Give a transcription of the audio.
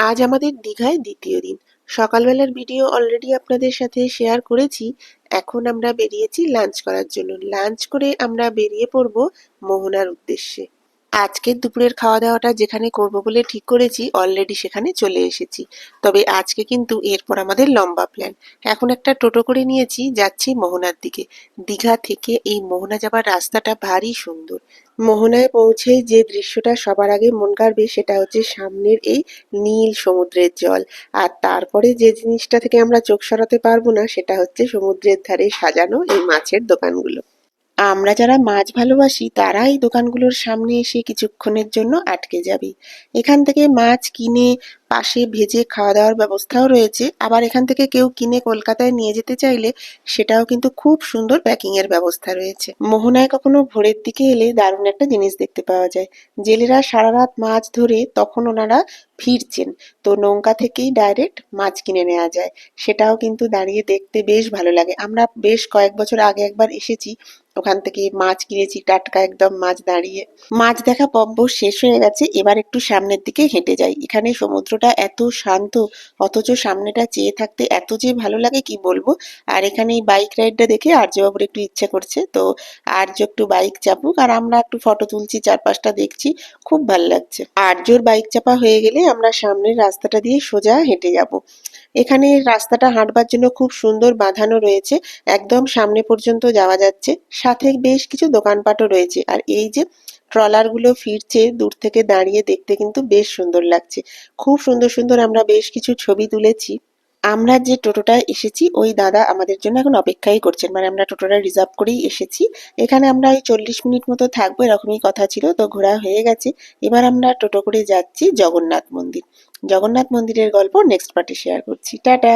আজ আমাদের দীঘায় দ্বিতীয় দিন। সকালবেলার ভিডিও অলরেডি আপনাদের সাথে শেয়ার করেছি। এখন আমরা বেরিয়েছি লাঞ্চ করার জন্য। লাঞ্চ করে আমরা বেরিয়ে পড়ব মোহনার উদ্দেশ্যে। আজকের দুপুরের খাওয়া দাওয়াটা যেখানে করব বলে ঠিক করেছি অলরেডি সেখানে চলে এসেছি। তবে আজকে কিন্তু এরপর আমাদের লম্বা প্ল্যান। এখন একটা টোটো করে নিয়েছি, যাচ্ছি মোহনার দিকে। দীঘা থেকে এই মোহনা যাবার রাস্তাটা ভারী সুন্দর। মোহনায় পৌঁছে যে দৃশ্যটা সবার আগে মন কাড়বে সেটা হচ্ছে সামনের এই নীল সমুদ্রের জল। আর তারপরে যে জিনিসটা থেকে আমরা চোখ সরাতে পারবো না সেটা হচ্ছে সমুদ্রের ধারে সাজানো এই মাছের দোকানগুলো। আমরা যারা মাছ ভালোবাসি তারা এই দোকানগুলোর সামনে এসে কিছুক্ষণের জন্য আটকে যাবে। এখান থেকে মাছ কিনে পাশে ভেজে খাওয়া দাওয়ার ব্যবস্থাও রয়েছে। আবার এখান থেকে কেউ কিনে কলকাতায় নিয়ে যেতে চাইলে সেটাও কিন্তু খুব সুন্দর প্যাকিং এর ব্যবস্থা রয়েছে। মোহনায় কখনো ভোরের দিকে এলে দারুণ একটা জিনিস দেখতে পাওয়া যায়। জেলেরা সারা রাত মাছ ধরে তখন ওনারা ফিরছেন, তো নৌকা থেকেই ডাইরেক্ট মাছ কিনে নেওয়া যায়। সেটাও কিন্তু দাঁড়িয়ে দেখতে বেশ ভালো লাগে। আমরা বেশ কয়েক বছর আগে একবার এসেছি, ওখান থেকে মাছ কিনেছি, টাটকা একদম মাছ দাঁড়িয়ে। মাছ দেখা পর্ব শেষ হয়ে গেছে, এবার একটু সামনের দিকে হেঁটে যাই। এখানে সমুদ্রটা এত শান্ত, অথচ সামনেটা চেয়ে থাকতে এত যে ভালো লাগে কি বলবো। আর এখানে এই বাইক রাইডটা দেখে আর্যবাবুর একটু ইচ্ছে করছে, তো আর্য একটু বাইক চাপুক আর আমরা একটু ফটো তুলছি, চারপাশটা দেখছি, খুব ভালো লাগছে। আর্যর বাইক চাপা হয়ে গেলে আমরা সামনের রাস্তাটা দিয়ে সোজা হেঁটে যাব। এখানে রাস্তাটা হাঁটবার জন্য খুব সুন্দর বাঁধানো রয়েছে, একদম সামনে পর্যন্ত যাওয়া যাচ্ছে। সাথে বেশ কিছু দোকানপাটও রয়েছে। আর এই যে ট্রলার গুলো ফিরছে দূর থেকে দাঁড়িয়ে দেখতে কিন্তু বেশ সুন্দর লাগছে। খুব সুন্দর সুন্দর আমরা বেশ কিছু ছবি তুলেছি। আমরা যে টোটোটায় এসেছি ওই দাদা আমাদের জন্য এখন অপেক্ষাই করছেন, মানে আমরা টোটোটা রিজার্ভ করেই এসেছি। এখানে আমরা ওই 40 মিনিট মতো থাকবো এরকমই কথা ছিল, তো ঘোরা হয়ে গেছে। এবার আমরা টোটো করে যাচ্ছি জগন্নাথ মন্দির। জগন্নাথ মন্দিরের গল্প নেক্সট পার্টে শেয়ার করছি। টাটা।